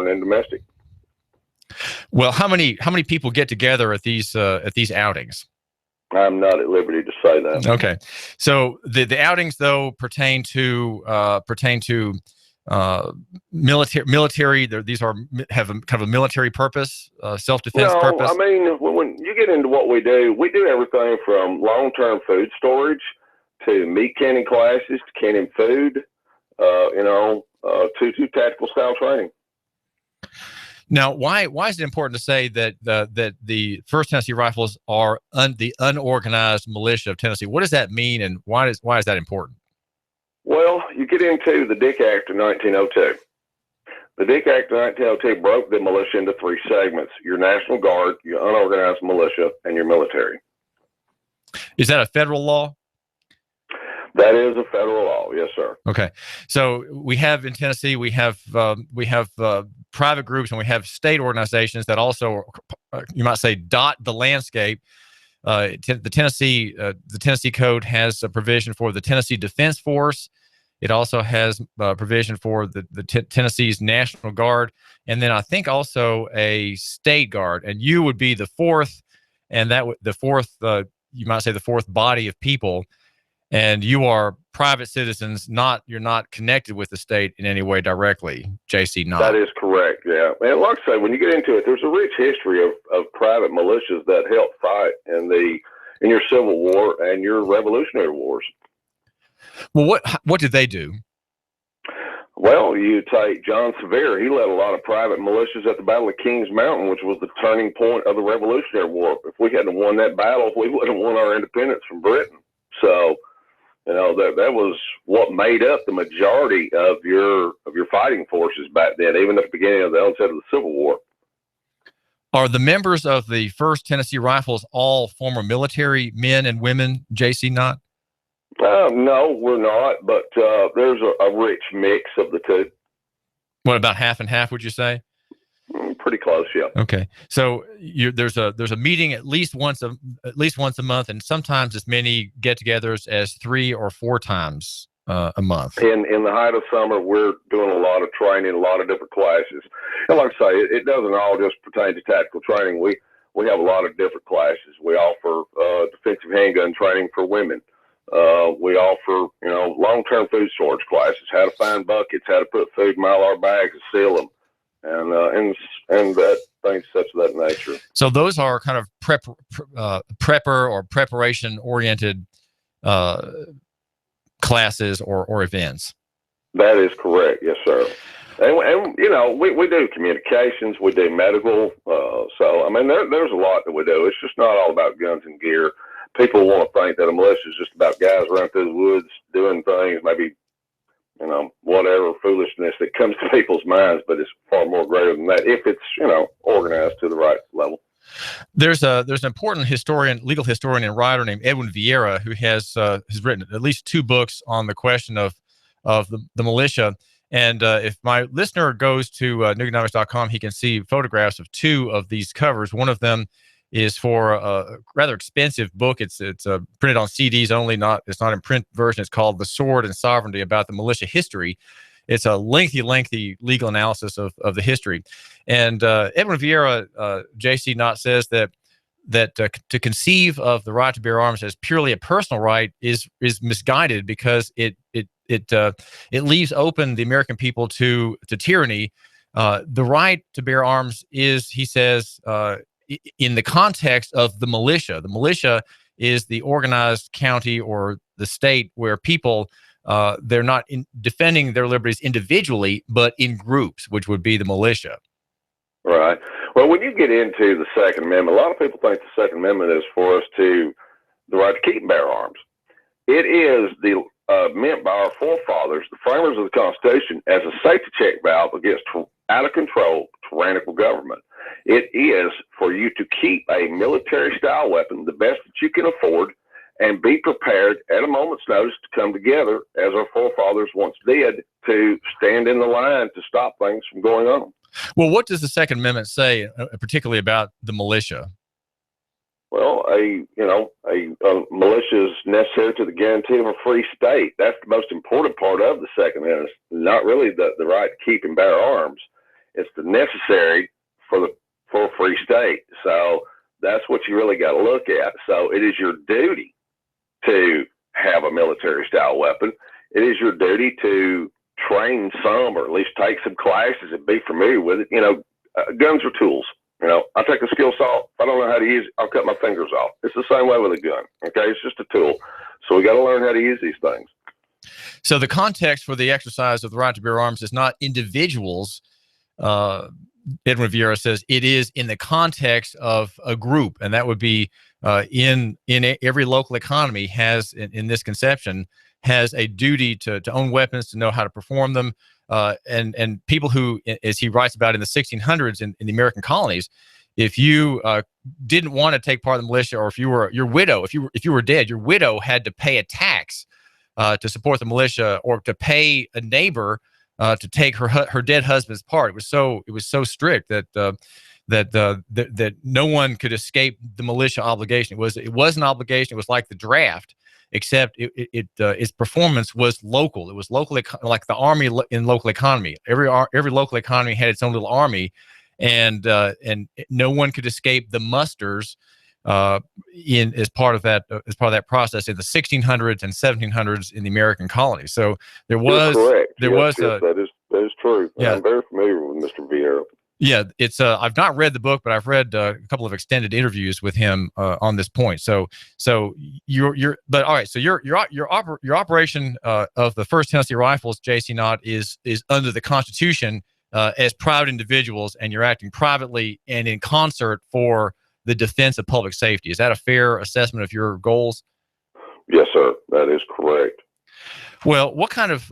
foreign and domestic. Well, how many people get together at these outings? I'm not at liberty to say that. Okay, so the outings though pertain to military. These have kind of a military purpose, self-defense purpose. I mean, when you get into what we do everything from long-term food storage to meat canning classes to canning food, to tactical style training. Now, why is it important to say that the First Tennessee Rifles are the unorganized militia of Tennessee? What does that mean, and why is that important? Well, you get into the Dick Act of 1902. The Dick Act of 1902 broke the militia into three segments: your National Guard, your unorganized militia, and your military. Is that a federal law? That is a federal law, yes, sir. Okay, so we have in Tennessee, we have private groups and we have state organizations that also, you might say, dot the landscape. The Tennessee Code has a provision for the Tennessee Defense Force. It also has provision for the Tennessee's National Guard, and then I think also a state guard. And you would be the fourth, and the fourth, you might say, the fourth body of people. And you are private citizens, you're not connected with the state in any way directly, J.C. Knott. That is correct, yeah. And like I say, when you get into it, there's a rich history of private militias that helped fight in your Civil War and your Revolutionary Wars. Well, what did they do? Well, you take John Sevier. He led a lot of private militias at the Battle of Kings Mountain, which was the turning point of the Revolutionary War. If we hadn't won that battle, we wouldn't have won our independence from Britain. So, that was what made up the majority of your fighting forces back then, even at the beginning of the onset of the Civil War. Are the members of the First Tennessee Rifles all former military men and women, J.C. Knott? No, we're not, but there's a rich mix of the two. What, about half and half, would you say? Pretty close, yeah. Okay, so there's a meeting at least once a month, and sometimes as many get-togethers as 3 or 4 times a month. In the height of summer, we're doing a lot of training, a lot of different classes. And like I say, it doesn't all just pertain to tactical training. We have a lot of different classes. We offer defensive handgun training for women. We offer, long-term food storage classes, how to find buckets, how to put food in Mylar bags and seal them. And that things such of that nature. So those are kind of prepper or preparation oriented classes or events. That is correct, yes, sir. And we do communications, we do medical. So I mean, there's a lot that we do. It's just not all about guns and gear. People want to think that a militia is just about guys running through the woods doing things, maybe whatever foolishness that comes to people's minds, but it's far more greater than that if it's, organized to the right level. There's an important legal historian and writer named Edwin Vieira who has written at least 2 books on the question of the militia. And if my listener goes to Nooganomics.com, he can see photographs of 2 of these covers. One of them is for a rather expensive book. It's printed on CDs only, it's not in print version. It's called The Sword and Sovereignty About the Militia History. It's a lengthy legal analysis of the history. And Edwin Vieira, J.C. Knott, says that to conceive of the right to bear arms as purely a personal right is misguided because it leaves open the American people to tyranny. The right to bear arms is, he says, in the context of the militia. The militia is the organized county or the state where people, they're not defending their liberties individually, but in groups, which would be the militia. Right. Well, when you get into the Second Amendment, a lot of people think the Second Amendment is for us the right to keep and bear arms. It is meant by our forefathers, the framers of the Constitution, as a safety check valve against out of control tyrannical government. It is for you to keep a military-style weapon, the best that you can afford, and be prepared at a moment's notice to come together, as our forefathers once did, to stand in the line to stop things from going on. Well, what does the Second Amendment say, particularly about the militia? Well, a militia is necessary to the guarantee of a free state. That's the most important part of the Second Amendment, not really the right to keep and bear arms. It's the necessary for a free state. So that's what you really got to look at. So it is your duty to have a military style weapon. It is your duty to train some, or at least take some classes and be familiar with it. Guns are tools. I take a skill saw. If I don't know how to use it, I'll cut my fingers off. It's the same way with a gun. Okay. It's just a tool. So we got to learn how to use these things. So the context for the exercise of the right to bear arms is not individuals. Edwin Vieira says it is in the context of a group, and that would be in every local economy has, in this conception, has a duty to own weapons, to know how to perform them, and people who, as he writes about in the 1600s in the American colonies, if you didn't want to take part in the militia, or if you were your widow, if you were dead, your widow had to pay a tax to support the militia, or to pay a neighbor to take her dead husband's part. It was so strict that that no one could escape the militia obligation. It was an obligation. It was like the draft, except its performance was local. It was locally, like the army in local economy. Every local economy had its own little army, and no one could escape the musters as part of that process in the 1600s and 1700s in the American colonies. So there was that is true. Yeah. I'm very familiar with Mr. Vieira. Yeah, it's I've not read the book, but I've read a couple of extended interviews with him on this point. So but all right. So your operation of the First Tennessee Rifles, J.C. Knott, is under the Constitution as private individuals, and you're acting privately and in concert for the defense of public safety. Is that a fair assessment of your goals? Yes, sir. That is correct. Well, what kind of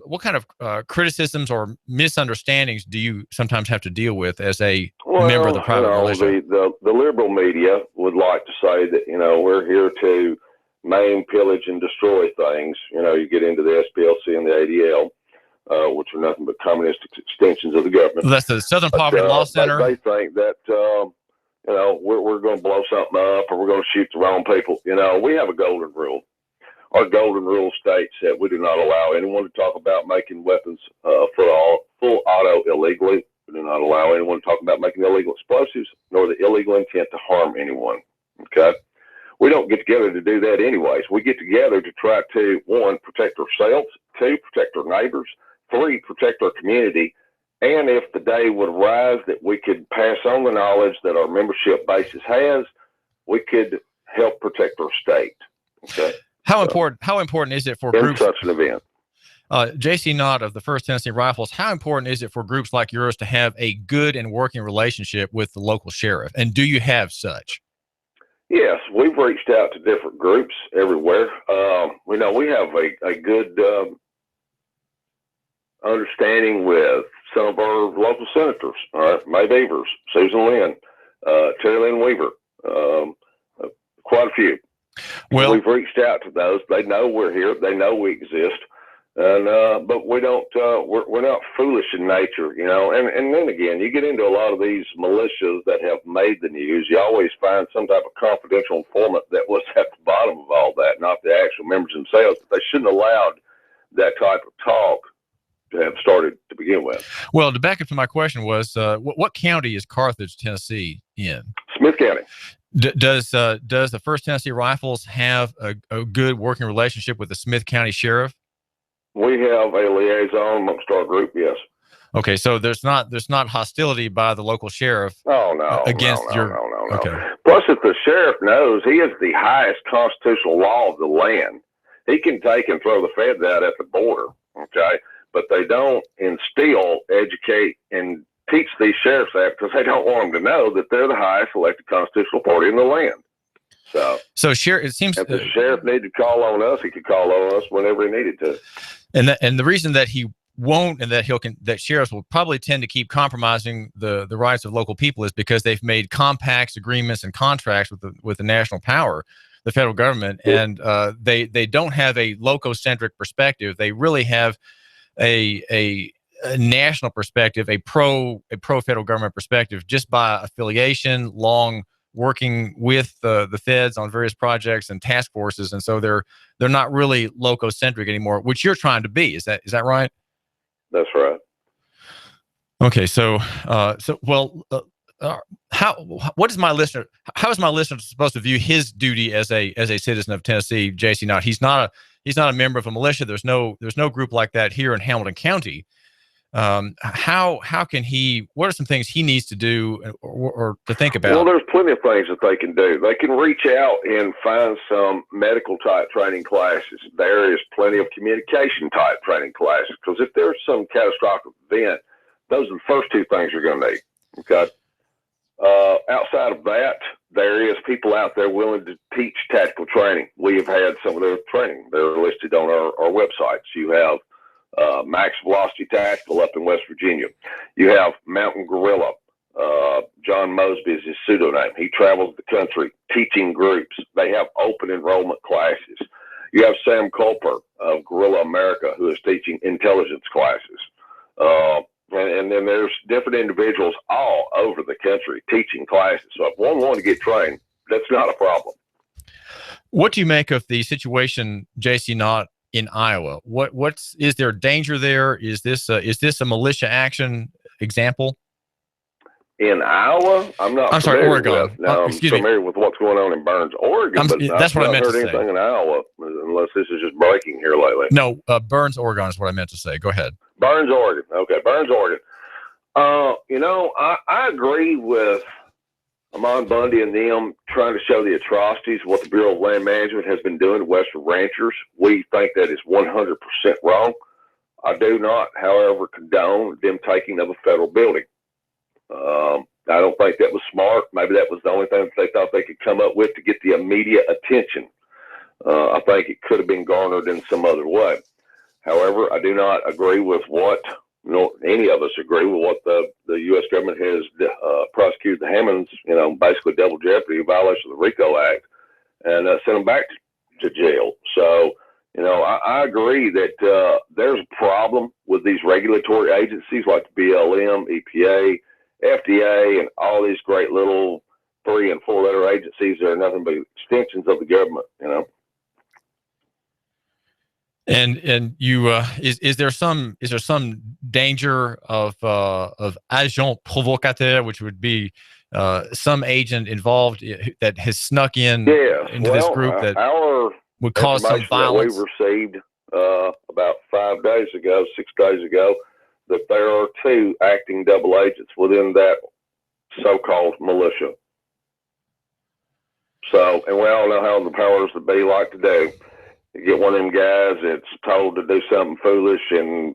criticisms or misunderstandings do you sometimes have to deal with as a member of the private militia? The liberal media would like to say that we're here to maim, pillage, and destroy things. You get into the SPLC and the ADL, which are nothing but communistic extensions of the government. Well, that's the Southern Poverty Law Center. They think that we're going to blow something up, or we're going to shoot the wrong people. We have a golden rule. Our golden rule states that we do not allow anyone to talk about making weapons full auto illegally. We do not allow anyone to talk about making illegal explosives, nor the illegal intent to harm anyone. Okay? We don't get together to do that anyways. We get together to try to, 1, protect ourselves, 2, protect our neighbors, 3, protect our community, and if the day would arise that we could pass on the knowledge that our membership basis has, we could help protect our state. Okay? How important is it for in groups such an event? J.C. Knott of the First Tennessee Rifles, how important is it for groups like yours to have a good and working relationship with the local sheriff? And do you have such? Yes, we've reached out to different groups everywhere. We have a good understanding with some of our local senators. All right, May Beavers, Susan Lynn, Terry Lynn Weaver, quite a few. Well, we've reached out to those. They know we're here. They know we exist. And but we don't. We're not foolish in nature, And then again, you get into a lot of these militias that have made the news. You always find some type of confidential informant that was at the bottom of all that, not the actual members themselves. But they shouldn't have allowed that type of talk to have started to begin with. Well, to back up to my question was, what county is Carthage, Tennessee in? Smith County. Does the First Tennessee Rifles have a good working relationship with the Smith County Sheriff? We have a liaison amongst our group, yes. Okay, so there's not hostility by the local sheriff. Oh no, against no. Okay. Plus, if the sheriff knows he is the highest constitutional law of the land, he can take and throw the feds out at the border. Okay, but they don't instill, educate, and teach these sheriffs that because they don't want them to know that they're the highest elected constitutional party in the land. So sheriff, it seems if the sheriff needed to call on us, he could call on us whenever he needed to. And the reason that he won't, and that sheriffs will probably tend to keep compromising the rights of local people is because they've made compacts, agreements, and contracts with the national power, the federal government, and they don't have a loco-centric perspective. They really have a national perspective, a pro federal government perspective, just by affiliation, long working with the feds on various projects and task forces, and so they're not really loco-centric anymore, which you're trying to be. Is that right? That's right. Okay, so what is my listener? How is my listener supposed to view his duty as a citizen of Tennessee, J.C. Knott? He's not a member of a militia. There's no group like that here in Hamilton County. How can he? What are some things he needs to do or to think about? Well, there's plenty of things that they can do. They can reach out and find some medical type training classes. There is plenty of communication type training classes, because if there's some catastrophic event, those are the first two things you're going to need. Okay. Outside of that, there is people out there willing to teach tactical training. We have had some of their training. They're listed on our websites. You have Max Velocity Tactical up in West Virginia. You have Mountain Gorilla. John Mosby is his pseudonym. He travels the country teaching groups. They have open enrollment classes. You have Sam Culper of Guerrilla America, who is teaching intelligence classes. And then there's different individuals all over the country teaching classes. So if one wanted to get trained, that's not a problem. What do you make of the situation, J.C. Knott, in Iowa? Is there danger there? Is this a militia action example? In Iowa, I'm sorry, Oregon. I'm familiar with what's going on in Burns, Oregon, but that's what I meant to say. Anything in Iowa, unless this is just breaking here lately. No, Burns, Oregon is what I meant to say. Go ahead. Burns, Oregon. Okay, Burns, Oregon. I agree with Amon Bundy and them trying to show the atrocities of what the Bureau of Land Management has been doing to Western ranchers. We think that is 100% wrong. I do not, however, condone them taking of a federal building. I don't think that was smart. Maybe that was the only thing that they thought they could come up with to get the immediate attention. I think it could have been garnered in some other way. However, I do not agree with what, any of us agree with what the U.S. government has prosecuted the Hammonds, basically double jeopardy, violation of the RICO Act, and sent them back to jail. So, I agree that there's a problem with these regulatory agencies like the BLM, EPA, FDA, and all these great little 3- and 4-letter agencies that are nothing but extensions of the government, And you is there some danger of agent provocateur, which would be some agent involved that has snuck into this group that would cause some violence? We received about 6 days ago, that there are 2 acting double agents within that so-called militia. So, and we all know how the powers that be like to do. You get one of them guys that's told to do something foolish, and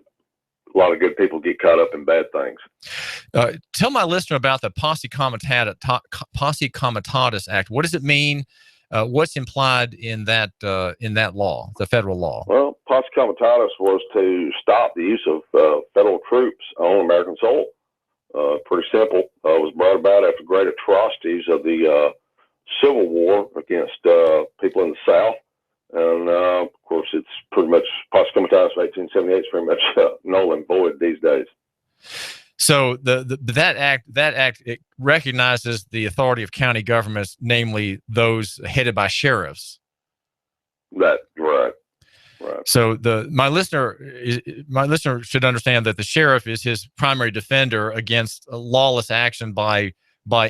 a lot of good people get caught up in bad things. Tell my listener about the Posse Comitatus Act. What does it mean? What's implied in that law, the federal law? Well, Posse Comitatus was to stop the use of federal troops on American soil. Pretty simple. It was brought about after great atrocities of the Civil War against people in the South. And, of course, it's pretty much Posse Comitatus of 1878 is pretty much null and void these days. So that act it recognizes the authority of county governments, namely those headed by sheriffs. Right. So my listener should understand that the sheriff is his primary defender against lawless action by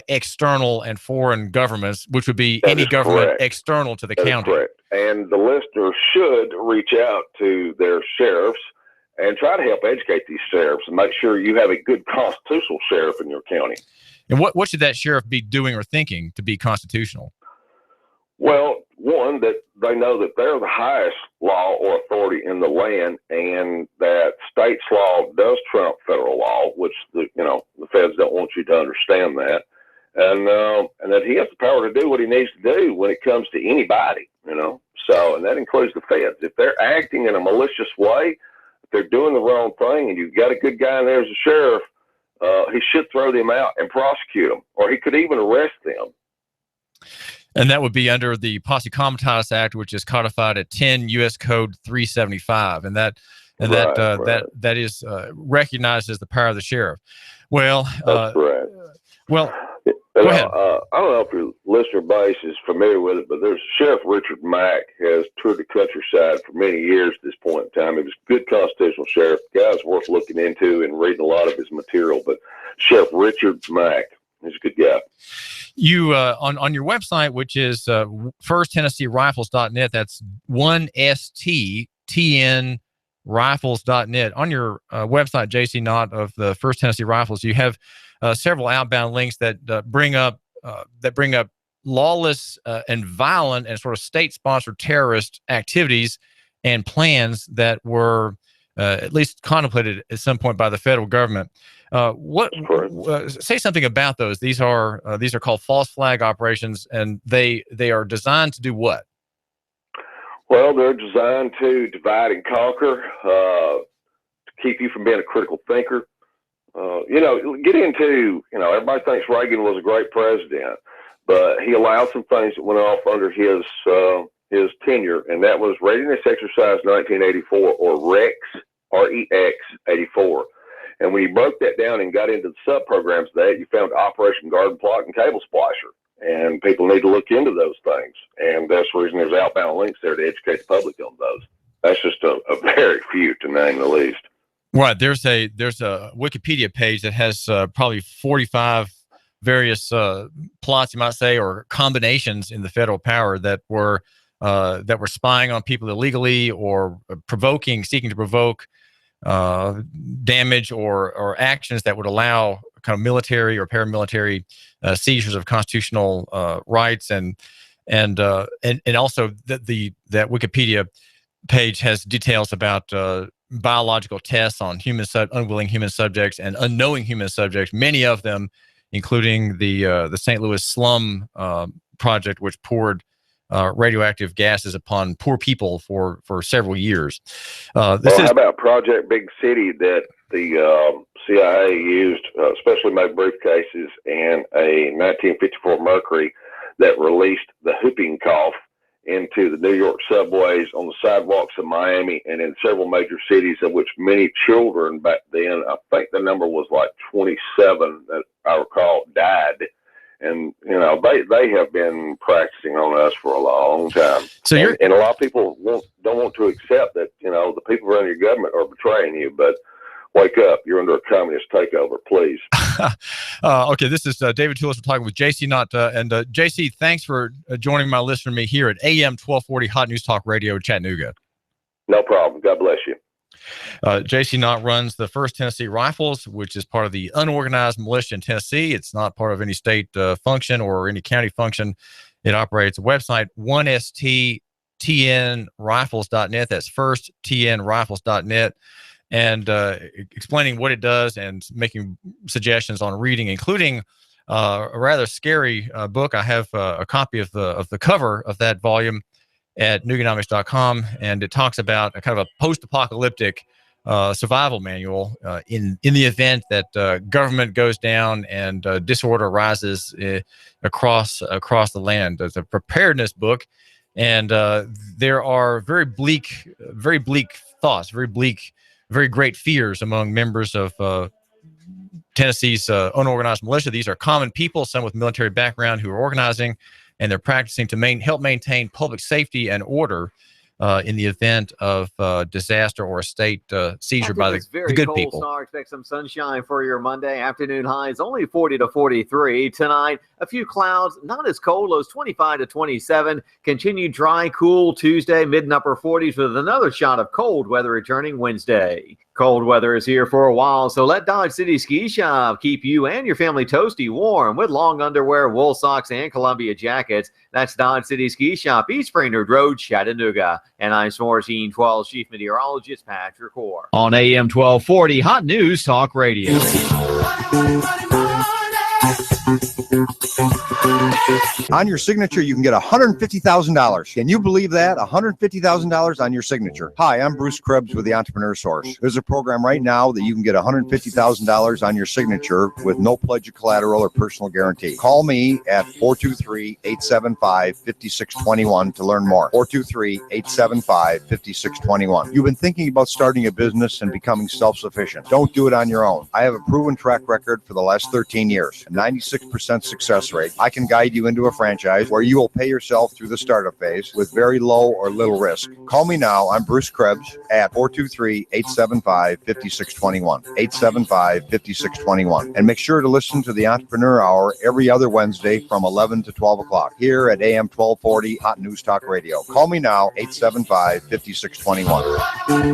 external and foreign governments, which would be any government correct. External to the county. Correct. And the listener should reach out to their sheriffs and try to help educate these sheriffs and make sure you have a good constitutional sheriff in your county. And what should that sheriff be doing or thinking to be constitutional? Well, one, that they know that they're the highest law or authority in the land, and that state's law does trump federal law, which the feds don't want you to understand that, and that he has the power to do what he needs to do when it comes to anybody, So, and that includes the feds. If they're acting in a malicious way, if they're doing the wrong thing, and you've got a good guy in there as a sheriff, he should throw them out and prosecute them, or he could even arrest them. And that would be under the Posse Comitatus Act, which is codified at 10 U.S. Code 375, and that is recognized as the power of the sheriff. Well, that's correct. Well, Go ahead. I don't know if your listener base is familiar with it, but there's Sheriff Richard Mack has toured the countryside for many years at this point in time. He was a good constitutional sheriff. The guy's worth looking into and reading a lot of his material. But Sheriff Richard Mack, he's a good guy. You on your website, which is firsttennesseerifles.net. That's 1STTN Rifles.net. On your website, J.C. Knott of the First Tennessee Rifles, you have several outbound links that bring up lawless and violent and sort of state-sponsored terrorist activities and plans that were at least contemplated at some point by the federal government. Say something about those. These are called false flag operations, and they are designed to do what? Well, they're designed to divide and conquer, to keep you from being a critical thinker. Get into, everybody thinks Reagan was a great president, but he allowed some things that went off under his tenure, and that was Readiness Exercise 1984, or REX, REX 84. And when you broke that down and got into the sub-programs of that, you found Operation Garden Plot and Cable Splasher. And people need to look into those things. And that's the reason there's outbound links there to educate the public on those. That's just a very few, to name the least. Right. There's a Wikipedia page that has probably 45 various plots, you might say, or combinations in the federal power that were spying on people illegally or seeking to provoke damage or actions that would allow kind of military or paramilitary seizures of constitutional rights, and also that Wikipedia page has details about biological tests on unwilling human subjects and unknowing human subjects. Many of them, including the St. Louis slum project, which poured radioactive gases upon poor people for several years. How about Project Big City that the CIA used, specially made briefcases, and a 1954 Mercury that released the whooping cough into the New York subways, on the sidewalks of Miami, and in several major cities, in which many children back then, I think the number was like 27 that I recall, died. And, they have been practicing on us for a long time. So and a lot of people don't want to accept that, the people running your government are betraying you. But wake up. You're under a communist takeover, please. Okay, this is David Tulis. We're talking with J.C. Knott. And J.C., thanks for joining my listener and me here at AM 1240 Hot News Talk Radio in Chattanooga. No problem. God bless you. J.C. Knott runs the First Tennessee Rifles, which is part of the unorganized militia in Tennessee. It's not part of any state function or any county function. It operates a website, 1STTNRifles.net. That's firsttnrifles.net. And explaining what it does and making suggestions on reading, including a rather scary book. I have a copy of the cover of that volume at Nooganomics.com, and it talks about a kind of a post-apocalyptic survival manual in the event that government goes down and disorder arises across the land. It's a preparedness book, and there are very bleak thoughts, very great fears among members of Tennessee's unorganized militia. These are common people, some with military background, who are organizing, and they're practicing to help maintain public safety and order in the event of disaster or a state seizure by the good cold people. Star, expect some sunshine for your Monday. Afternoon highs only 40 to 43. Tonight, a few clouds, not as cold, lows 25 to 27. Continued dry, cool Tuesday, mid and upper 40s with another shot of cold weather returning Wednesday. Cold weather is here for a while, so let Dodge City Ski Shop keep you and your family toasty warm with long underwear, wool socks, and Columbia jackets. That's Dodge City Ski Shop, East Brainerd Road, Chattanooga. And I'm 1412 Chief Meteorologist Patrick Orr. On AM 1240, Hot News Talk Radio. On your signature, you can get $150,000. Can you believe that? $150,000 on your signature. Hi, I'm Bruce Krebs with the Entrepreneur Source. There's a program right now that you can get $150,000 on your signature with no pledge of collateral or personal guarantee. Call me at 423-875-5621 to learn more. 423-875-5621. You've been thinking about starting a business and becoming self-sufficient. Don't do it on your own. I have a proven track record for the last 13 years. 96 96% success rate. I can guide you into a franchise where you will pay yourself through the startup phase with very low or little risk. Call me now. I'm Bruce Krebs at 423-875-5621. 875-5621. And make sure to listen to the Entrepreneur Hour every other Wednesday from 11 to 12 o'clock here at AM 1240 Hot News Talk Radio. Call me now, 875-5621.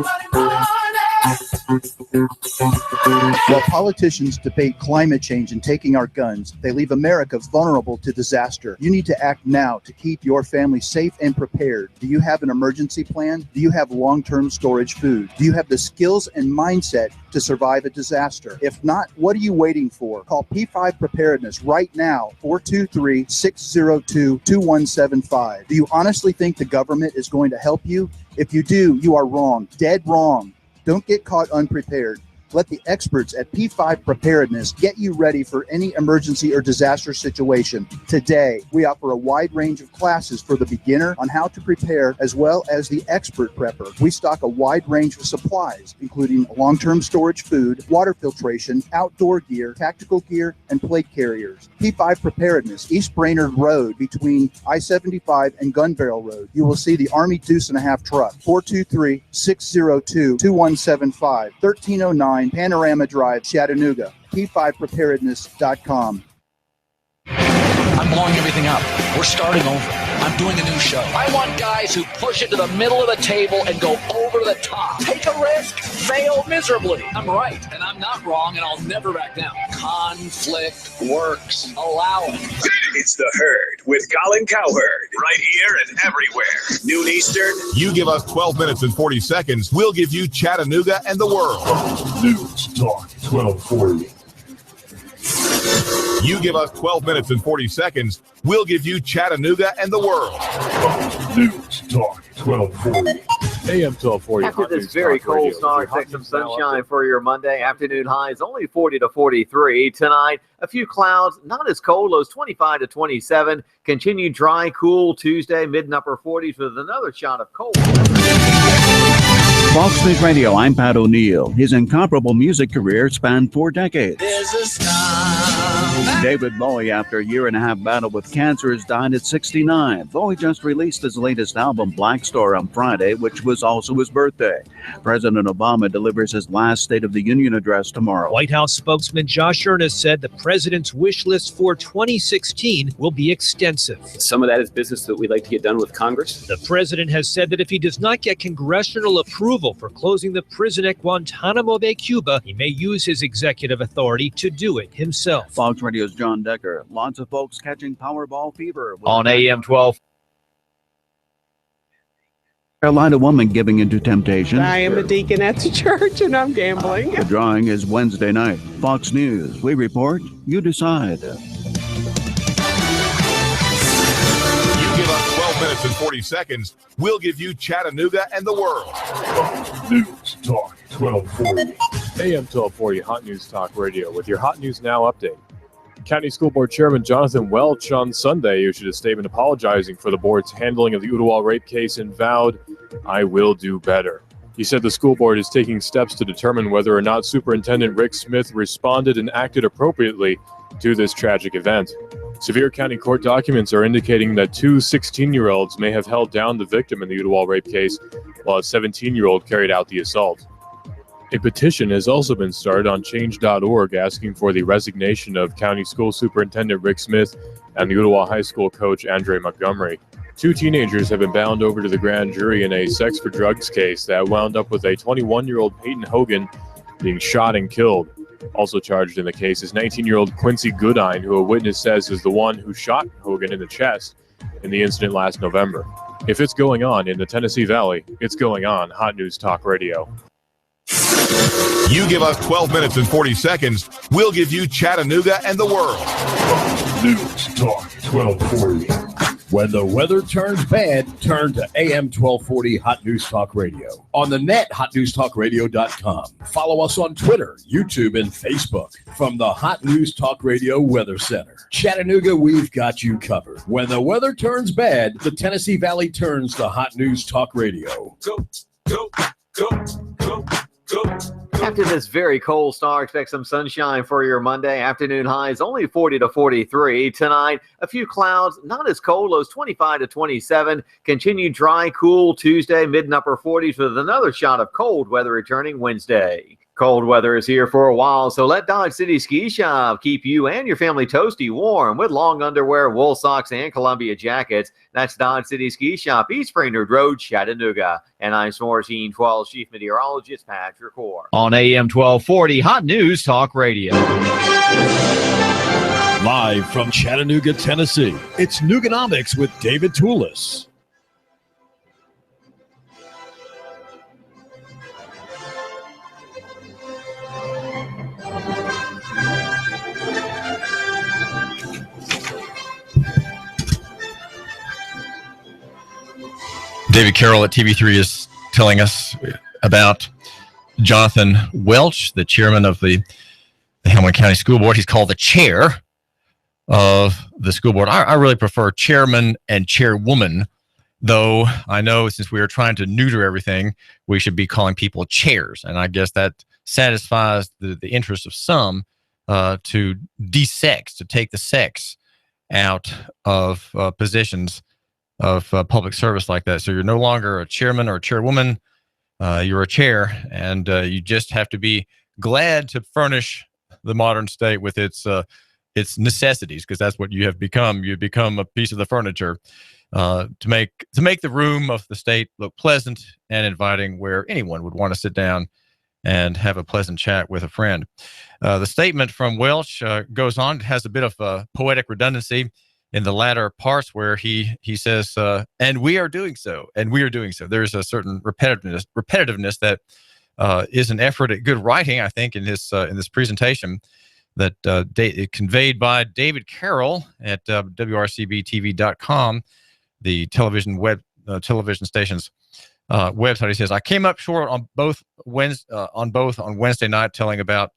While politicians debate climate change and taking our guns, they leave America vulnerable to disaster. You need to act now to keep your family safe and prepared. Do you have an emergency plan? Do you have long-term storage food? Do you have the skills and mindset to survive a disaster? If not, what are you waiting for? Call P5 Preparedness right now, 423-602-2175. Do you honestly think the government is going to help you? If you do, you are wrong, dead wrong. Don't get caught unprepared. Let the experts at P5 Preparedness get you ready for any emergency or disaster situation. Today, we offer a wide range of classes for the beginner on how to prepare, as well as the expert prepper. We stock a wide range of supplies, including long-term storage food, water filtration, outdoor gear, tactical gear, and plate carriers. P5 Preparedness, East Brainerd Road between I-75 and Gun Barrel Road. You will see the Army Deuce and a Half truck, 423-602-2175, 1309 Panorama Drive, Chattanooga, P5preparedness.com. I'm blowing everything up. We're starting over. I'm doing a new show. I want guys who push it to the middle of the table and go over the top. Take a risk, fail miserably. I'm right, and I'm not wrong, and I'll never back down. Conflict works. Allow it. It's The Herd with Colin Cowherd. Right here and everywhere. Noon Eastern. You give us 12 minutes and 40 seconds, we'll give you Chattanooga and the world. News Talk 1240. You give us 12 minutes and 40 seconds, we'll give you Chattanooga and the world. News Talk 1240. AM 1240. After this very cold start, expect some sunshine for your Monday. Afternoon highs only 40 to 43. Tonight, a few clouds, not as cold, lows 25 to 27. Continued dry, cool Tuesday, mid and upper 40s with another shot of cold. Fox News Radio, I'm Pat O'Neill. His incomparable music career spanned 4 decades. David Bowie, after a year-and-a-half battle with cancer, has died at 69. Bowie just released his latest album, Black Star, on Friday, which was also his birthday. President Obama delivers his last State of the Union address tomorrow. White House spokesman Josh Earnest said the president's wish list for 2016 will be extensive. Some of that is business that we'd like to get done with Congress. The president has said that if he does not get congressional approval for closing the prison at Guantanamo Bay, Cuba, he may use his executive authority to do it himself. Fox Radio's John Decker. Lots of folks catching Powerball fever. On AM 12. Carolina woman giving into temptation. I am a deacon at the church and I'm gambling. The drawing is Wednesday night. Fox News. We report, you decide. You give us 12 minutes and 40 seconds, we'll give you Chattanooga and the world. News Talk 1240. AM 1240 Hot News Talk Radio with your Hot News Now update. County School Board Chairman Jonathan Welch on Sunday issued a statement apologizing for the board's handling of the Ooltewah rape case and vowed, "I will do better." He said the school board is taking steps to determine whether or not Superintendent Rick Smith responded and acted appropriately to this tragic event. Sevier County court documents are indicating that 2 16-year-olds may have held down the victim in the Ooltewah rape case, while a 17-year-old carried out the assault. A petition has also been started on change.org asking for the resignation of County School Superintendent Rick Smith and the Ooltewah High School coach Andre Montgomery. 2 teenagers have been bound over to the grand jury in a sex for drugs case that wound up with a 21-year-old Peyton Hogan being shot and killed. Also charged in the case is 19-year-old Quincy Goodine, who a witness says is the one who shot Hogan in the chest in the incident last November. If it's going on in the Tennessee Valley, it's going on Hot News Talk Radio. You give us 12 minutes and 40 seconds, we'll give you Chattanooga and the world. News Talk 1240. When the weather turns bad, turn to AM 1240 Hot News Talk Radio. On the net, hotnewstalkradio.com. Follow us on Twitter, YouTube, and Facebook. From the Hot News Talk Radio Weather Center. Chattanooga, we've got you covered. When the weather turns bad, the Tennessee Valley turns to Hot News Talk Radio. Go, go, go, go. After this very cold start, expect some sunshine for your Monday. Afternoon highs only 40 to 43. Tonight, a few clouds, not as cold, lows 25 to 27. Continued dry, cool Tuesday, mid and upper 40s with another shot of cold weather returning Wednesday. Cold weather is here for a while, so let Dodge City Ski Shop keep you and your family toasty warm with long underwear, wool socks, and Columbia jackets. That's Dodge City Ski Shop, East Brainerd Road, Chattanooga. And I'm Team 12 Chief Meteorologist Patrick Orr. On AM 1240, Hot News Talk Radio. Live from Chattanooga, Tennessee, it's Nooganomics with David Tulis. David Carroll at TV3 is telling us about Jonathan Welch, the chairman of the Hamilton County School Board. He's called the chair of the school board. I really prefer chairman and chairwoman, though I know since we are trying to neuter everything, we should be calling people chairs. And I guess that satisfies the interest of some to de-sex, to take the sex out of positions of public service like that. So you're no longer a chairman or a chairwoman, you're a chair, and you just have to be glad to furnish the modern state with its necessities, because that's what you have become. You've become a piece of the furniture to make the room of the state look pleasant and inviting, where anyone would want to sit down and have a pleasant chat with a friend. The statement from Welch goes on. It has a bit of poetic redundancy in the latter parts where he says, and we are doing so, and we are doing so. There's a certain repetitiveness that is an effort at good writing, I think, in this presentation that conveyed by David Carroll at WRCBTV.com, the television station's website. He says, I came up short on both on Wednesday night, telling about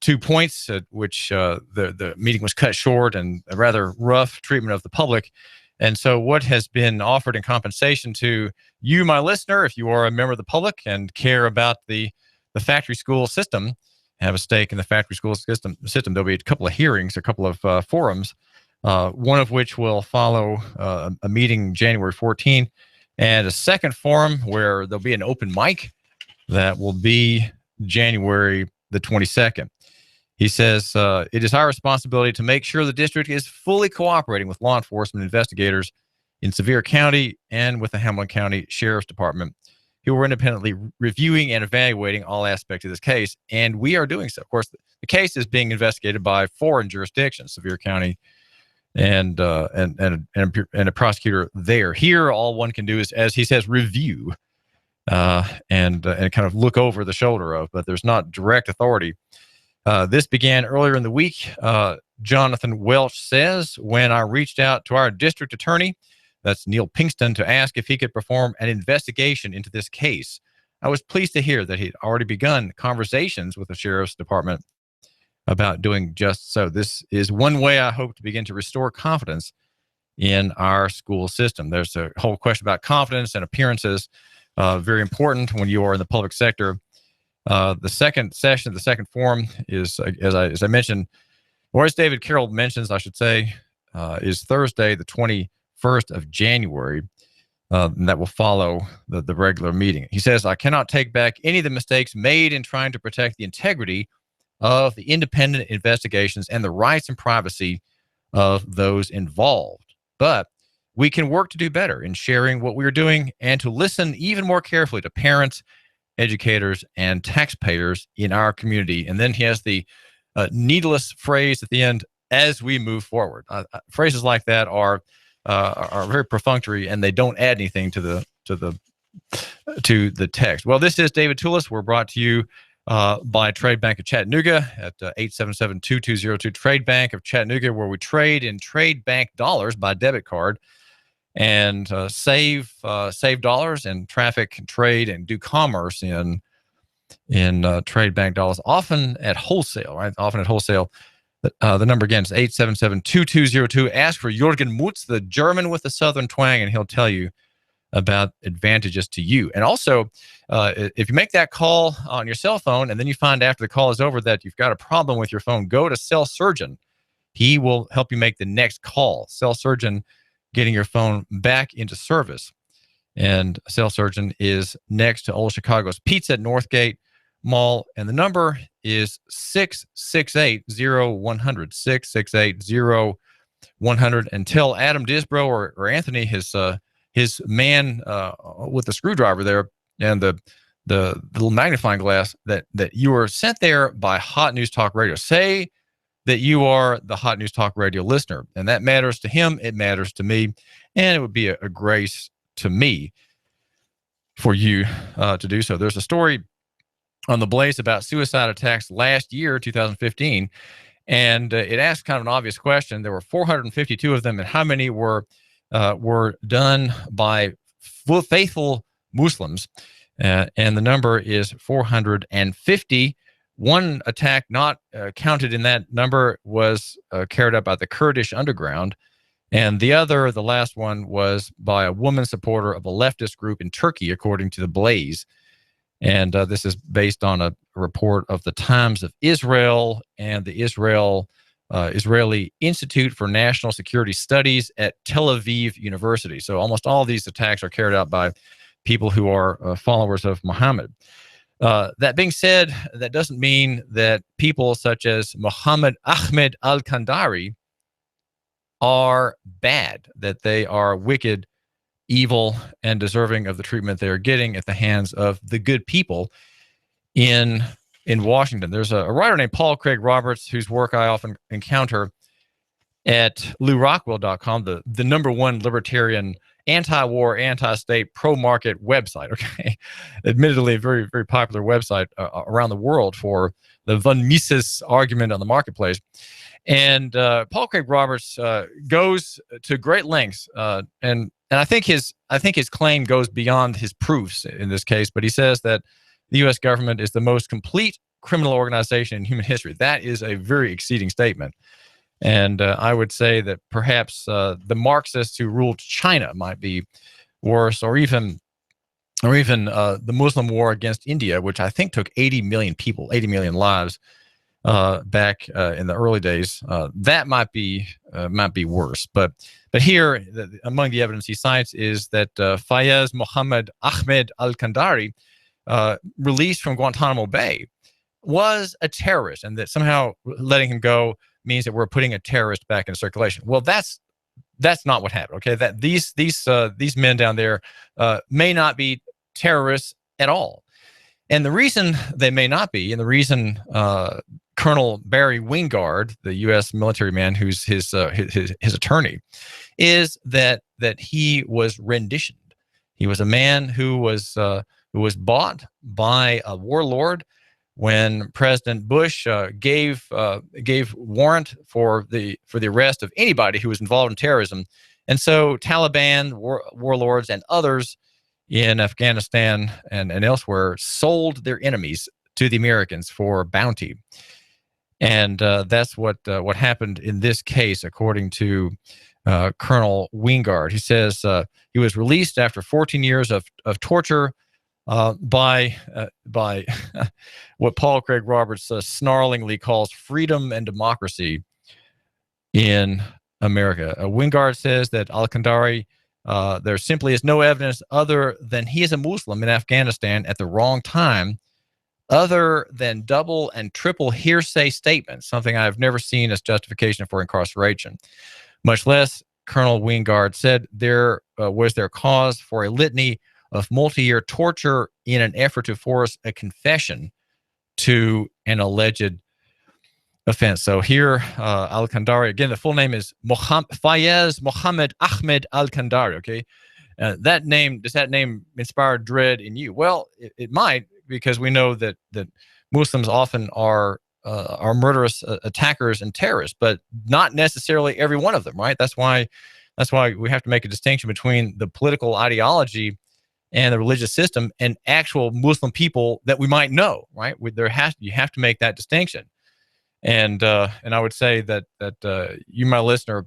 2 points at which the meeting was cut short and a rather rough treatment of the public. And so what has been offered in compensation to you, my listener, if you are a member of the public and care about the factory school system, have a stake in the factory school system, there'll be a couple of hearings, a couple of forums, one of which will follow a meeting January 14th, and a second forum where there'll be an open mic that will be January the 22nd. He says, it is our responsibility to make sure the district is fully cooperating with law enforcement investigators in Sevier County and with the Hamilton County Sheriff's Department, who are independently reviewing and evaluating all aspects of this case, and we are doing so. Of course, the case is being investigated by foreign jurisdictions, Sevier County and a prosecutor there. Here, all one can do is, as he says, review and kind of look over the shoulder of, but there's not direct authority. This began earlier in the week. Jonathan Welch says, when I reached out to our district attorney, that's Neil Pinkston, to ask if he could perform an investigation into this case, I was pleased to hear that he'd already begun conversations with the Sheriff's Department about doing just so. This is one way I hope to begin to restore confidence in our school system. There's a whole question about confidence and appearances, very important when you are in the public sector. The second session, the second forum is, as I mentioned, or as David Carroll mentions, I should say, is Thursday, the 21st of January, and that will follow the regular meeting. He says, I cannot take back any of the mistakes made in trying to protect the integrity of the independent investigations and the rights and privacy of those involved. But we can work to do better in sharing what we are doing and to listen even more carefully to parents, educators, and taxpayers in our community. And then he has the needless phrase at the end, as we move forward. Phrases like that are very perfunctory, and they don't add anything to the text. Well, this is David Tulis. We're brought to you by Trade Bank of Chattanooga at 877-2202. Trade Bank of Chattanooga, where we trade in Trade Bank dollars by debit card and save dollars and traffic and trade and do commerce in Trade Bank dollars, often at wholesale, right? Often at wholesale. The number again is 877-2202. Ask for Jürgen Mutz, the German with the southern twang, and he'll tell you about advantages to you. And also, if you make that call on your cell phone and then you find after the call is over that you've got a problem with your phone, go to Cell Surgeon. He will help you make the next call. Cell Surgeon, getting your phone back into service. And Cell Surgeon is next to Old Chicago's Pizza at Northgate Mall. And the number is 668-0100, 668-0100. And tell Adam Disbrow or Anthony, his man with the screwdriver there and the little magnifying glass, that you are sent there by Hot News Talk Radio. Say that you are the Hot News Talk Radio listener, and that matters to him. It matters to me, and it would be a grace to me for you to do so. There's a story on the Blaze about suicide attacks last year, 2015, and it asked kind of an obvious question. There were 452 of them, and how many were done by faithful Muslims? And the number is 450. One attack not counted in that number was carried out by the Kurdish underground. And the last one, was by a woman supporter of a leftist group in Turkey, according to the Blaze. And this is based on a report of the Times of Israel and the Israeli Institute for National Security Studies at Tel Aviv University. So almost all of these attacks are carried out by people who are followers of Muhammad. That being said, that doesn't mean that people such as Muhammad Ahmed al-Kandari are bad, that they are wicked, evil, and deserving of the treatment they are getting at the hands of the good people in Washington. There's a writer named Paul Craig Roberts, whose work I often encounter at LouRockwell.com, the number one libertarian, anti-war, anti-state, pro-market website. Okay, admittedly a very, very popular website around the world for the von Mises argument on the marketplace. And Paul Craig Roberts goes to great lengths, and I think his claim goes beyond his proofs in this case. But he says that the U.S. government is the most complete criminal organization in human history. That is a very exceeding statement. And I would say that perhaps the Marxists who ruled China might be worse, or even the Muslim war against India, which I think took 80 million people, 80 million lives back in the early days. That might be worse. But here, among the evidence he cites is that Fayez Mohammed Ahmed al-Kandari, released from Guantanamo Bay, was a terrorist, and that somehow letting him go means that we're putting a terrorist back in circulation. Well, that's not what happened. Okay, that these men down there may not be terrorists at all, and the reason they may not be, and the reason Colonel Barry Wingard, the U.S. military man who's his attorney, is that he was renditioned. He was a man who was bought by a warlord when President Bush gave warrant for the arrest of anybody who was involved in terrorism. And so Taliban, warlords, and others in Afghanistan and elsewhere sold their enemies to the Americans for bounty. And that's what happened in this case, according to Colonel Wingard. He says he was released after 14 years of torture by what Paul Craig Roberts snarlingly calls freedom and democracy in America. Wingard says that al-Kandari, there simply is no evidence other than he is a Muslim in Afghanistan at the wrong time, other than double and triple hearsay statements, something I've never seen as justification for incarceration. Much less, Colonel Wingard said, there was their cause for a litany of multi-year torture in an effort to force a confession to an alleged offense. So here, al-Kandari, again, the full name is Fayez Mohammed Ahmed al-Kandari, okay? Does that name inspire dread in you? Well, it might, because we know that Muslims often are murderous attackers and terrorists, but not necessarily every one of them, right? That's why we have to make a distinction between the political ideology and the religious system and actual Muslim people that we might know, right? You have to make that distinction. And I would say that you, my listener,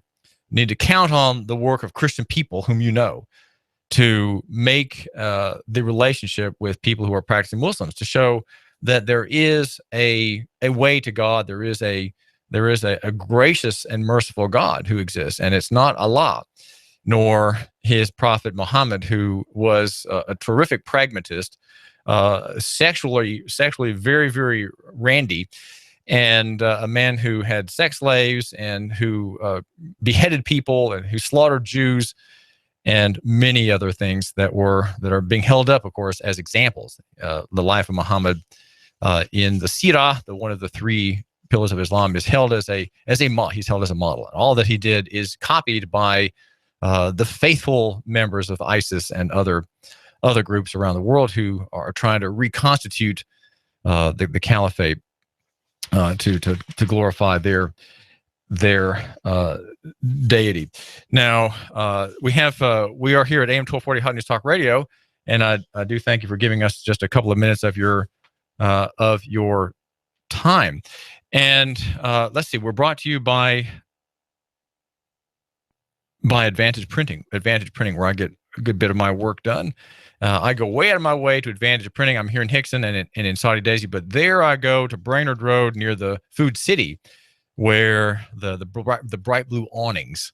need to count on the work of Christian people whom you know to make the relationship with people who are practicing Muslims, to show that there is a way to God. There is a gracious and merciful God who exists, and it's not Allah nor his prophet Muhammad, who was a terrific pragmatist, sexually very, very randy, and a man who had sex slaves and who beheaded people and who slaughtered Jews and many other things that are being held up, of course, as examples. The life of Muhammad in the Sirah, one of the three pillars of Islam, is held as a model. He's held as a model. And all that he did is copied by the faithful members of ISIS and other groups around the world who are trying to reconstitute the caliphate to glorify their deity. Now we are here at AM 1240 Hot News Talk Radio, and I do thank you for giving us just a couple of minutes of your time. And let's see, we're brought to you by Advantage Printing, where I get a good bit of my work done. I go way out of my way to Advantage Printing. I'm here in Hickson and in Saudi Daisy, but there I go to Brainerd Road near the Food City, where the bright blue awnings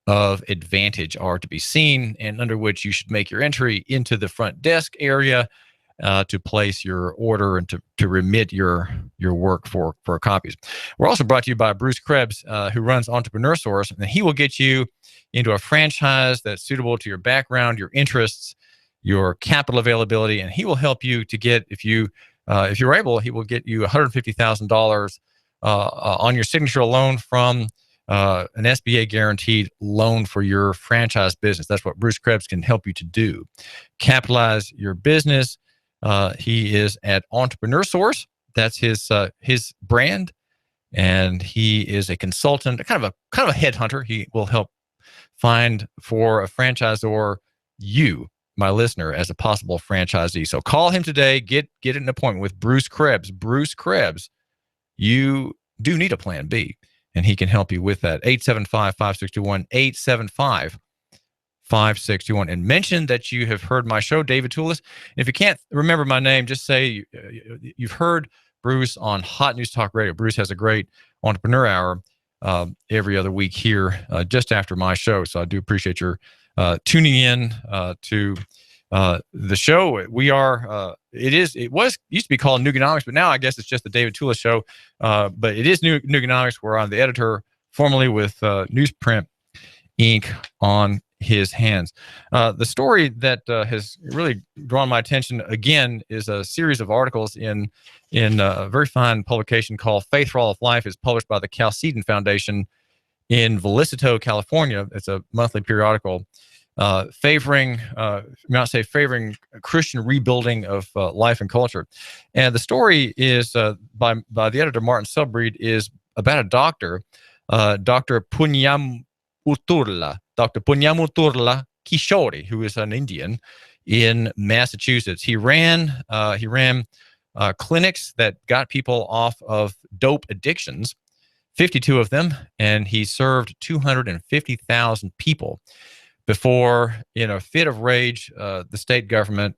of Advantage are to be seen, and under which you should make your entry into the front desk area to place your order and to remit your work for copies. We're also brought to you by Bruce Krebs, who runs Entrepreneur Source, and he will get you into a franchise that's suitable to your background, your interests, your capital availability, and he will help you to get, if you're able, he will get you $150,000 on your signature alone from an SBA guaranteed loan for your franchise business. That's what Bruce Krebs can help you to do. Capitalize your business. He is at Entrepreneur Source. That's his brand, and he is a consultant, kind of a headhunter. He will help find for a franchisor you, my listener, as a possible franchisee. So call him today. Get an appointment with Bruce Krebs. Bruce Krebs, you do need a plan B, and he can help you with that. 875-5621, 875-5621, and mention that you have heard my show, David Tulis. And if you can't remember my name, just say you've heard Bruce on Hot News Talk Radio. Bruce has a great entrepreneur hour every other week here just after my show. So I do appreciate your tuning in to the show. We are used to be called Nooganomics, but now I guess it's just the David Tulis Show. But it is Nooganomics, where I'm the editor, formerly with Newsprint Inc. on his hands. The story that has really drawn my attention again is a series of articles in a very fine publication called Faith for All of Life. It's published by the Chalcedon Foundation in Velicito, California. It's a monthly periodical favoring Christian rebuilding of life and culture. And the story is by the editor, Martin Subreed, is about a doctor, Dr. Punyamuturla Kishore, who is an Indian in Massachusetts. He ran clinics that got people off of dope addictions, 52 of them, and he served 250,000 people before, in a fit of rage, the state government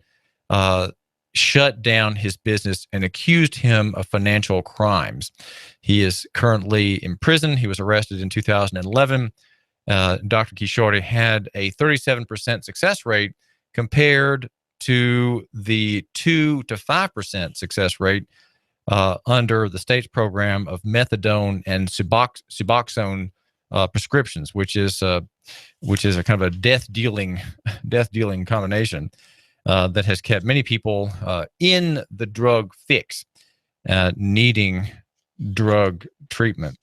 shut down his business and accused him of financial crimes. He is currently in prison. He was arrested in 2011. Dr. Kishore had a 37% success rate compared to the 2 to 5% success rate under the state's program of methadone and Suboxone prescriptions, which is a kind of a death dealing combination that has kept many people in the drug fix, needing drug treatment.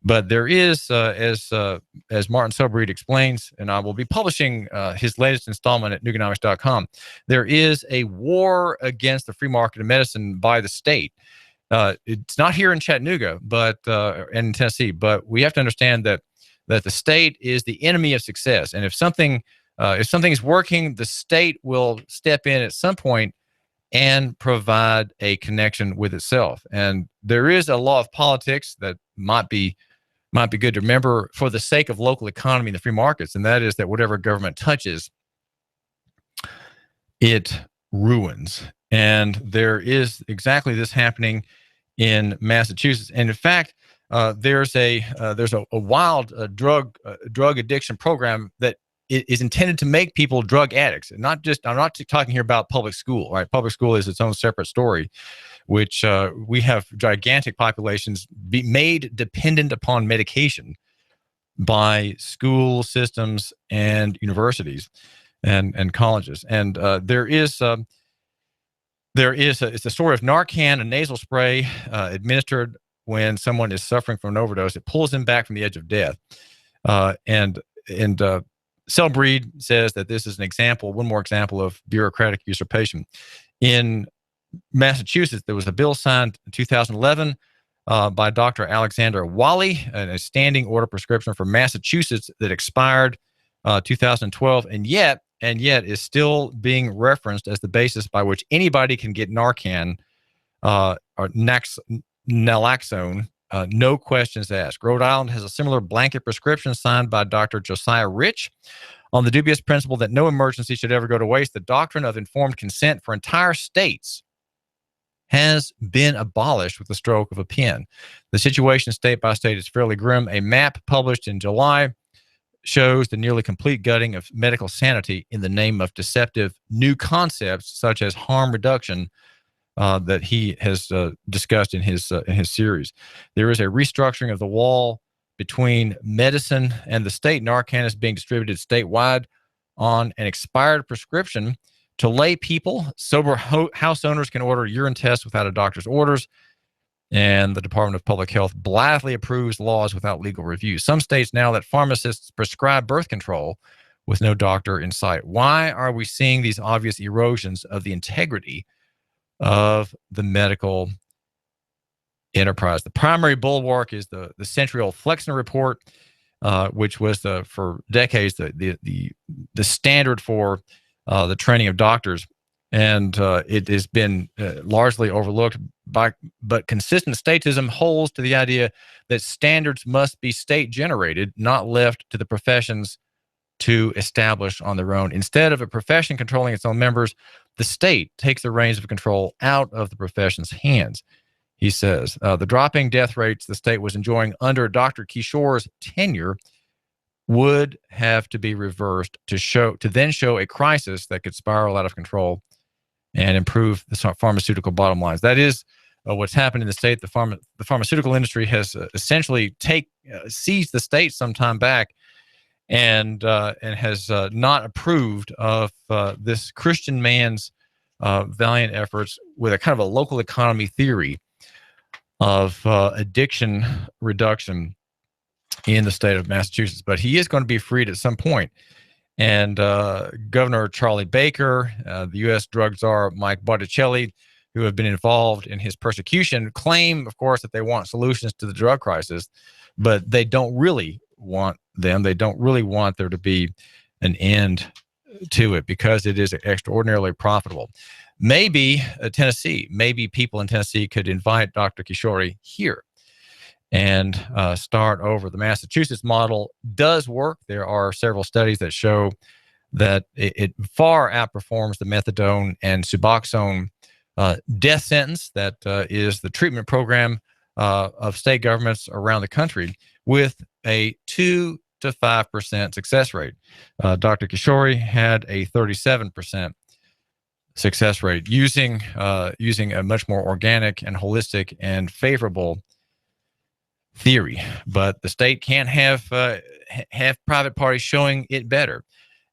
But there is, as Martin Subreed explains, and I will be publishing his latest installment at Nooganomics.com, there is a war against the free market of medicine by the state. It's not here in Chattanooga, but and in Tennessee, but we have to understand that the state is the enemy of success. And if something is working, the state will step in at some point and provide a connection with itself. And there is a law of politics that might be good to remember for the sake of local economy and the free markets, and that is that whatever government touches it ruins. And there is exactly this happening in Massachusetts. And in fact, there's a wild drug addiction program that is intended to make people drug addicts. And I'm not talking here about public school, right? Public school is its own separate story, which we have gigantic populations made dependent upon medication by school systems and universities and colleges. And it's a story of Narcan, a nasal spray administered when someone is suffering from an overdose. It pulls them back from the edge of death. And Cellbreed says that this is one more example of bureaucratic usurpation. In Massachusetts, there was a bill signed in 2011 by Dr. Alexander Wally, a standing order prescription for Massachusetts that expired 2012, and yet is still being referenced as the basis by which anybody can get Narcan or naloxone, no questions asked. Rhode Island has a similar blanket prescription signed by Dr. Josiah Rich on the dubious principle that no emergency should ever go to waste. The doctrine of informed consent for entire states has been abolished with the stroke of a pen. The situation state by state is fairly grim. A map published in July shows the nearly complete gutting of medical sanity in the name of deceptive new concepts such as harm reduction that he has discussed in his series. There is a restructuring of the wall between medicine and the state. Narcan is being distributed statewide on an expired prescription to lay people. Sober house owners can order urine tests without a doctor's orders, and the Department of Public Health blithely approves laws without legal review. Some states now let pharmacists prescribe birth control with no doctor in sight. Why are we seeing these obvious erosions of the integrity of the medical enterprise? The primary bulwark is the century-old Flexner Report, which was for decades the standard for the training of doctors, and it has been largely overlooked. But consistent statism holds to the idea that standards must be state-generated, not left to the professions to establish on their own. Instead of a profession controlling its own members, the state takes the reins of control out of the profession's hands. He says the dropping death rates the state was enjoying under Dr. Kishore's tenure would have to be reversed to then show a crisis that could spiral out of control and improve the pharmaceutical bottom lines. That is what's happened in the state. The pharmaceutical industry has essentially seized the state some time back and has not approved of this Christian man's valiant efforts with a kind of a local economy theory of addiction reduction in the state of Massachusetts. But he is going to be freed at some point. And Governor Charlie Baker, the U.S. drug czar Mike Botticelli, who have been involved in his persecution, claim, of course, that they want solutions to the drug crisis, but they don't really want them. They don't really want there to be an end to it because it is extraordinarily profitable. Maybe Tennessee, maybe people in Tennessee could invite Dr. Kishore here and start over. The Massachusetts model does work. There are several studies that show that it far outperforms the methadone and Suboxone death sentence that is the treatment program of state governments around the country, with a 2 to 5% success rate. Dr. Kishore had a 37% success rate using a much more organic and holistic and favorable theory. But the state can't have private parties showing it better.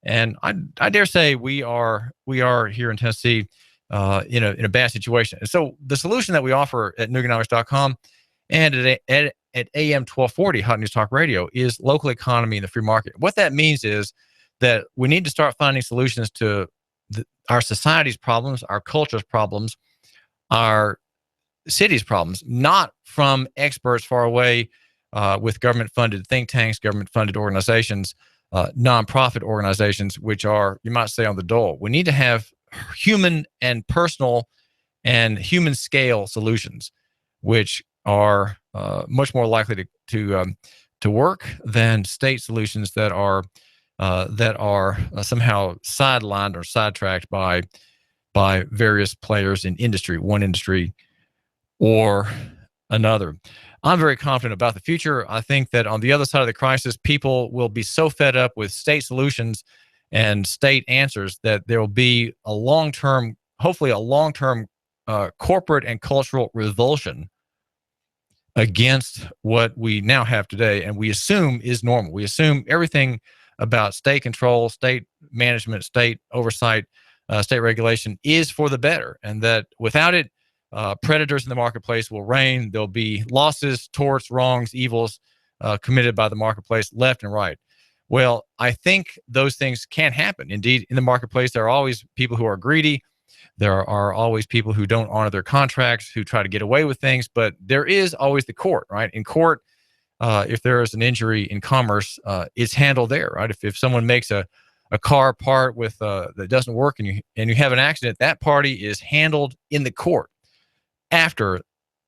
And I dare say we are here in Tennessee in a bad situation. And so the solution that we offer at Nooganomics.com and at AM 1240 Hot News Talk Radio is local economy in the free market. What that means is that we need to start finding solutions to our society's problems, our culture's problems, our city's problems, not from experts far away with government-funded think tanks, government-funded organizations, nonprofit organizations, which are, you might say, on the dole. We need to have human and personal and human scale solutions, which are much more likely to work than state solutions that are that are somehow sidelined or sidetracked by various players in one industry or another. I'm very confident about the future. I think that on the other side of the crisis, people will be so fed up with state solutions and state answers that there will be hopefully a long-term corporate and cultural revulsion against what we now have today and we assume is normal. We assume everything about state control, state management, state oversight, state regulation is for the better, and that without it, predators in the marketplace will reign. There'll be losses, torts, wrongs, evils committed by the marketplace left and right. Well, I think those things can happen. Indeed, in the marketplace, there are always people who are greedy. There are always people who don't honor their contracts, who try to get away with things, but there is always the court, right? In court, if there is an injury in commerce, it's handled there, right? If someone makes a car part with that doesn't work and you have an accident, that party is handled in the court after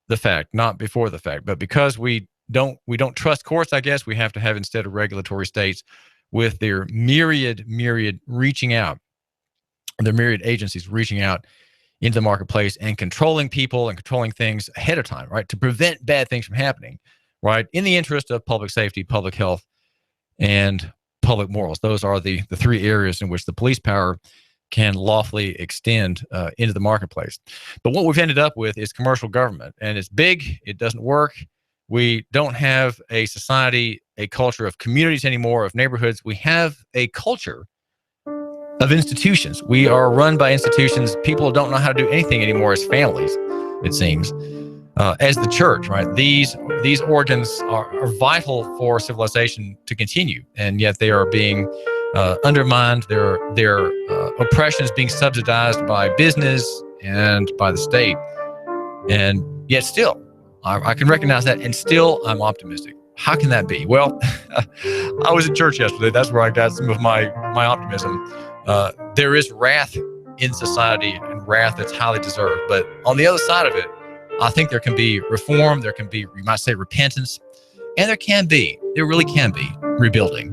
the fact, not before the fact. But because we don't trust courts, I guess we have to have instead of regulatory states with their myriad reaching out, their myriad agencies reaching out into the marketplace and controlling people and controlling things ahead of time, right? To prevent bad things from happening, right? In the interest of public safety, public health, and public morals. Those are the three areas in which the police power can lawfully extend into the marketplace. But what we've ended up with is commercial government, and it's big. It doesn't work. We don't have a society, a culture of communities anymore, of neighborhoods. We have a culture of institutions. We are run by institutions. People don't know how to do anything anymore as families, it seems. As the church, right? These organs are vital for civilization to continue, and yet they are being undermined. Their oppression is being subsidized by business and by the state, and yet still, I can recognize that, and still I'm optimistic. How can that be? Well, I was at church yesterday. That's where I got some of my optimism. There is wrath in society, and wrath that's highly deserved. But on the other side of it, I think there can be reform, there can be, you might say, repentance, and there really can be rebuilding.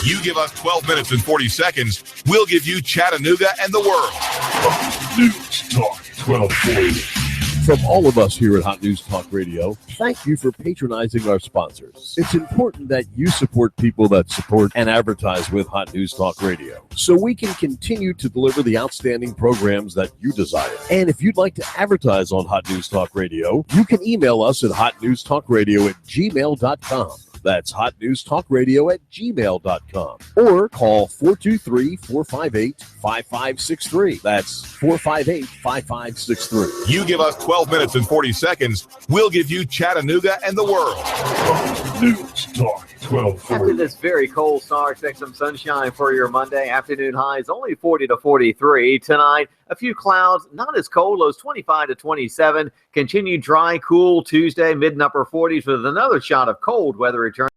You give us 12 minutes and 40 seconds, we'll give you Chattanooga and the world. News Talk 1240. From all of us here at Hot News Talk Radio, thank you for patronizing our sponsors. It's important that you support people that support and advertise with Hot News Talk Radio, so we can continue to deliver the outstanding programs that you desire. And if you'd like to advertise on Hot News Talk Radio, you can email us at hotnewstalkradio@gmail.com. That's hotnewstalkradio@gmail.com. Or call 423-458-5563. That's 458-5563. You give us 12 minutes and 40 seconds, we'll give you Chattanooga and the world. News Talk 1240. After this very cold start, expect some sunshine for your Monday. Afternoon highs only 40 to 43. Tonight, a few clouds, not as cold, lows 25 to 27. Continue dry, cool Tuesday, mid and upper 40s with another shot of cold weather return.